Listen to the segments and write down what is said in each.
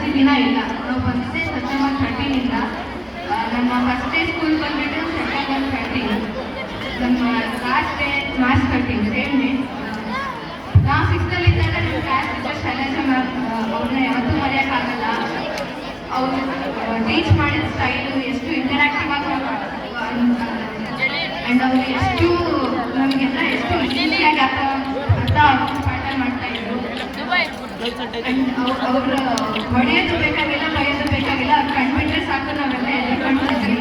ಜಾಸ್ತಿ ದಿನ ಇಲ್ಲ. ನಾವು ಬಂದಿದ್ದೆ ಸೆಪ್ಟೆಂಬರ್ 13ಇಂದ. ನಮ್ಮ ಫಸ್ಟ್ ಡೇ ಸ್ಕೂಲ್ ಬಂದ್ಬಿಟ್ಟು ಸೆಪ್ಟೆಂಬರ್ 13. ನಮ್ಮ last day March 13 same day. ನಾವು ಸಿಕ್ಸ್ತಲ್ಲಿದ್ದಾಗ ನಮ್ಮ ಕ್ಲಾಸ್ ಟೀಚರ್ ಶೈಲಜಾ ಮ್ಯಾಮ್, ಅವ್ರನ್ನ ಯಾವತ್ತೂ ಮರೆಯೋಕ್ಕಾಗಲ್ಲ. ಅವರು ಟೀಚ್ ಮಾಡಿದ ಸ್ಟೈಲು ಎಷ್ಟು ಇಂಟರಾಕ್ಟಿವ್ ಆಗಿ ಆ್ಯಂಡ್ ಅವರು ಎಷ್ಟು ನಮಗೆಲ್ಲ ಎಷ್ಟು ಈಸಿಯಾಗಿ ಅರ್ಥ ಪಾಠ ಮಾಡ್ತಾ ಇದ್ರು. ಅವರು ಹೊಡೆಯೋದು ಬೇಕಾಗಿಲ್ಲ, ಬರೆಯೋದು ಬೇಕಾಗಿಲ್ಲ, ಅವ್ರು ಕಂಡುಬಿಟ್ರೆ ಸಾಕು, ನಾವೆಲ್ಲ ಎಲ್ಲ ಕಂಡುಬಿಡ್ತೀವಿ.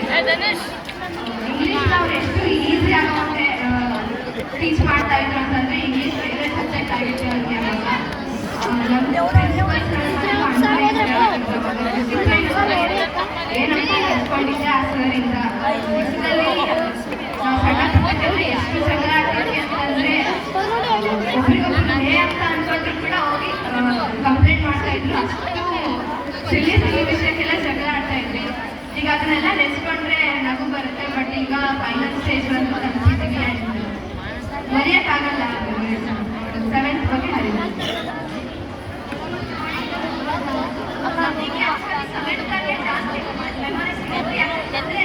ಇಂಗ್ಲೀಷ್ನ ಅವ್ರು ಎಷ್ಟು ಈಸಿ ಆಗೋಕ್ಕೆ ಟೀಚ್ ಮಾಡ್ತಾ ಇದ್ರು ಅಂತಂದರೆ ಇಂಗ್ಲೀಷ್ ಫೇವ್ರೆಟ್ ಸಬ್ಜೆಕ್ಟ್ ಆಗಿತ್ತು ಅವ್ರಿಗೆ. ಏನಂತ ಕಲ್ತ್ಕೊಂಡಿದ್ದೆ ಆ ಸರಿಂದ. ನಾವು ಸಣ್ಣ ಪುಟ್ಟಕ್ಕೆಲ್ಲ ಎಷ್ಟು ಜಗಳ ಆಗ್ತೀವಿ ಅಂತಂದರೆ ಒಬ್ರಿಗೊಬ್ರು ಹೇ ಅಂತ ಅನ್ಕೊಂಡ್ರು ಕೂಡ ಹೋಗಿ ಕಂಪ್ಲೇಂಟ್ ಮಾಡ್ತಾ ಇದ್ರು. ಅಷ್ಟು ಸಿಲ್ಲಿ ವಿಷಯಕ್ಕೆಲ್ಲ ಜಗಳ ಆಡ್ತಾ ಇದ್ವಿ. ಈಗ ಅದನ್ನೆಲ್ಲ ನೆನೆಸ್ಕೊಂಡ್ರೆ ನಗು ಬರುತ್ತೆ. ಬಟ್ ಈಗ ಫೈನಲ್ ಸ್ಟೇಜ್ ಬಂದು ತಲುಪಿದ್ದೀವಿ. ಮರೆಯೋಕ್ಕಾಗಲ್ಲ. 7th ಬಗ್ಗೆ ಹರಿದು ಜಾಸ್ತಿ ಮೆಮೊರೀಸ್ ಸಿಗುತ್ತೆ. ಯಾಕಂದರೆ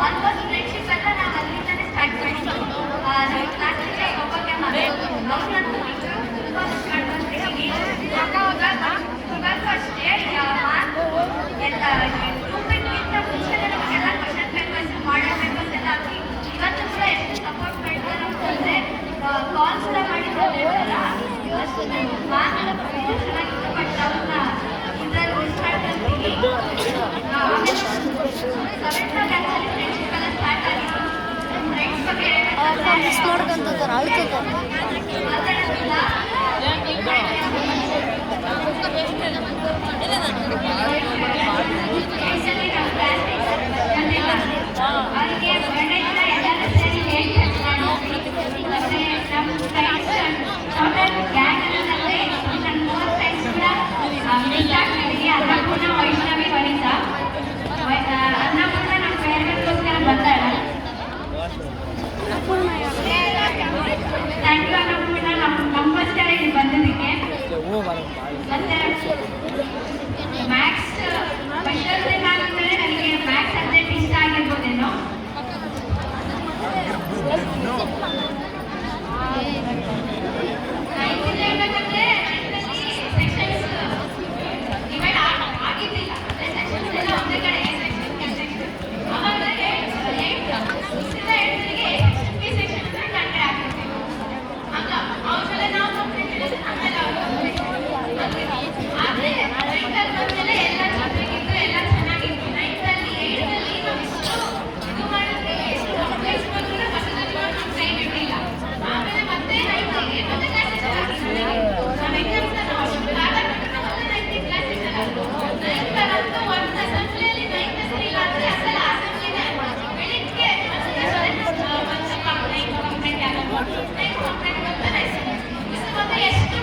ಆಲ್ಮೋಸ್ಟ್ ಫ್ರೆಂಡ್ಶಿಪ್ ಎಲ್ಲ ನಾವು ಅಲ್ಲಿಂದಲೇ ಸ್ಟಾರ್ಟ್ ಮಾಡಿದ್ವಿ. ನಮ್ಮ ಕ್ಲಾಸ್ ಟೀಚರ್ ಒಬ್ಬಕ್ಕೆ ಮಾಡೋದು ಅವ್ರನ್ನಂತೂ ತುಂಬ ಸ್ಟಾರ್ಟ್ ಮಾಡ್ತೀವಿ. ಇವಾಗೂ ಅಷ್ಟೇ ಎಲ್ಲ ಗ್ರೂಪಿಗಿಂತ ಮುಂಚೆನೇ ನಮಗೆಲ್ಲ ಕ್ವಶನ್ ಪೇಪರ್ಸ್, ಮಾಡಲ್ ಪೇಪರ್ಸ್ ಎಲ್ಲ ಹಾಕಿ ಇವತ್ತು ಕೂಡ ಎಷ್ಟು ಸಪೋರ್ಟ್ ಮಾಡ್ತಾರೆ ಅಂತಂದರೆ ಕಾಲ್ಸ್ ಕೂಡ ಮಾಡಿದ್ದಾರಲ್ಲ. ಅಷ್ಟು ಮಾರ್ಕ್ಸ್ ಚೆನ್ನಾಗಿತ್ತು. ಬಟ್ ಅವ್ರನ್ನ ಇದರಲ್ಲಿ ಮಿಸ್ ಮಾಡ್ಕೊಂತೀವಿ. ಆಮೇಲೆ 7th ಕ್ಲಾಸಲ್ಲಿ ಫ್ರೆಂಡ್ಶಿಪ್ ಎಲ್ಲ ಸ್ಟಾರ್ಟ್ ಆಗಿತ್ತು. ಫ್ರೆಂಡ್ಸ್ ಬಗ್ಗೆ ಮಾತಾಡೋದಿಲ್ಲ. ಅವರಿಗೆ ಬರ್ಡೇ ಎಲ್ಲ ಎಲ್ಲರೂ ಸೇರಿ ಕೇಕ್ ಕಟ್ ಮಾಡಿದ್ವಿ. ಮತ್ತು ನಮ್ಮ ಫ್ರೆಂಡ್ಸ್ ಗ್ಯಾಂಗ್ ಅನ್ನೋದಲ್ಲದೆ ನನ್ನ 3 ಫ್ರೆಂಡ್ಸ್ ಕೂಡ ಮೀಟ್ ಆಗ್ತಿದ್ದೀವಿ. ಅನ್ನಪೂರ್ಣ, ವೈಷ್ಣವಿ, ವನಿತಾ. ಅನ್ನಪೂರ್ಣ ನಮ್ಮ ಫೇರ್ವೆಲ್ಗೋಸ್ಕರ ಬರ್ತಾಳೆ. ಥ್ಯಾಂಕ್ ಯು ಅನ್ನಪೂರ್ಣ, ನಮಗೋಸ್ಕರ ಇಲ್ಲಿ ಬಂದಿದ್ದಕ್ಕೆ. ಮತ್ತು ಮ್ಯಾಥ್ಸ್ ಸ್ಪೆಷಲ್ ಮ್ಯಾಮ್ ಅಂದರೆ ನನಗೆ ಮ್ಯಾಥ್ಸ್ ಸಬ್ಜೆಕ್ಟ್ ಇಷ್ಟ ಆಗಿರ್ಬೋದೇನೋ. ನೈನ್ತಲ್ಲಿ ಹೇಳ್ಬೇಕಂದ್ರೆ ಸೆಕ್ಷನ್ಸ್ ಡಿವೈಡ್ ಆಗಿದ್ದಿಲ್ಲ. ಸೆಕ್ಷನ್ಸ್ ಎಲ್ಲ ಒಂದೇ ಕಡೆ ಆವಾಗ 8th ಬಿ ಸೆಕ್ಷನ್ ಅಂದರೆ ಕಂಡ್ರೆ ಆಗಿರ್ತೀವಿ. ಹಂಗ ಅವ್ರೆಲ್ಲ ನಾವು ಕಂಪ್ಲೀಟ್ ಆಮೇಲೆ ಆದರೆ 9th ಬಂದಮೇಲೆ ಎಲ್ಲ ಚೆನ್ನಾಗಿತ್ತು, ಎಲ್ಲ ಚೆನ್ನಾಗಿತ್ತು. 9th 8th ನಾವು ಎಷ್ಟು ಇದು ಮಾಡಿದ್ರೆ ಎಷ್ಟು ಅಪ್ಲೈಸ್ ಮಾಡಿದ್ರೆ ಬಸದಲ್ಲಿ ನಮ್ಮ ಕೈ ಬಿಟ್ಟಿಲ್ಲ. ಆಮೇಲೆ ಮತ್ತೆ 9th ಮತ್ತೆ ಕ್ಲಾಸಸ್ ನಾವು ಎಕ್ಸಾಮ್ಸ್ ನಾವು ಅಷ್ಟು ಆಧಾರಪಟ್ಟು ಮತ್ತೆ 9th ಕ್ಲಾಸಸ್ ಎಲ್ಲ 9th ಅಂತೂ ಒಂದು ಅಸೆಂಬ್ಲಿಯಲ್ಲಿ 9th ಇಲ್ಲ ಅಂದರೆ ಅಸಲ ಅಸೆಂಬ್ಲಿನೇ ಬೆಳಿಗ್ಗೆ ಒಂದು ಸ್ವಲ್ಪ ಕಂಪ್ಲೇಂಟ್ ಆಗೋದು. 9th ಕಂಪ್ಲೇಂಟ್ ಬರ್ತಾರೆ. ಮತ್ತೆ ಎಷ್ಟು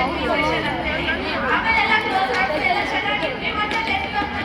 ಮೋಟಿವೇಶನ್ ಆಮೇಲೆಲ್ಲ ಕ್ಲೋಸ್ ಆಗ್ತಾ ಎಲ್ಲ ಚೆನ್ನಾಗಿತ್ತು. ಮತ್ತೆ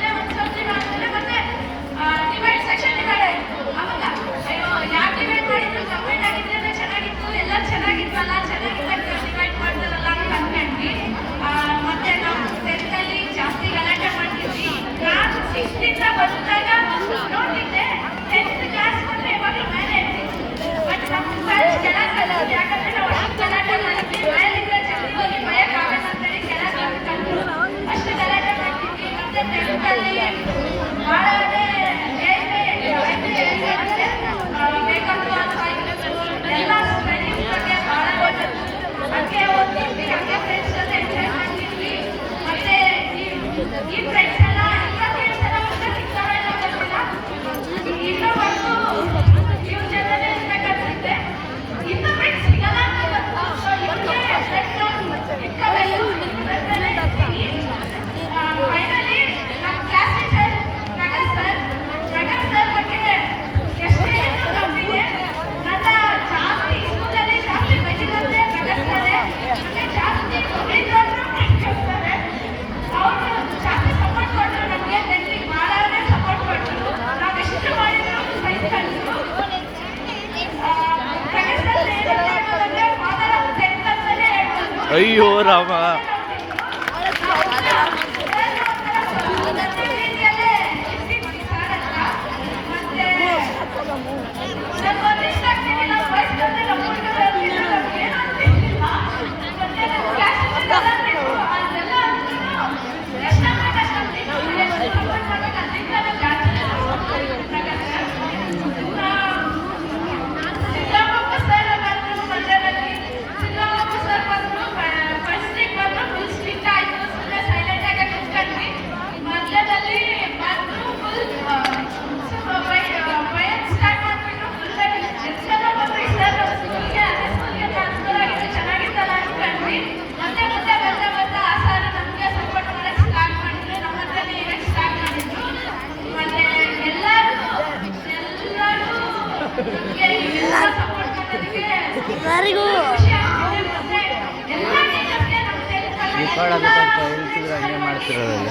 ಅಯ್ಯೋ ರಾಮ. ರೆಕಾರ್ಡ್ ಆಗಬೇಕಂತ ಹೇಳ್ತಿದ್ರೆ ಹಂಗೆ ಮಾಡ್ತಿರೋದಲ್ಲ.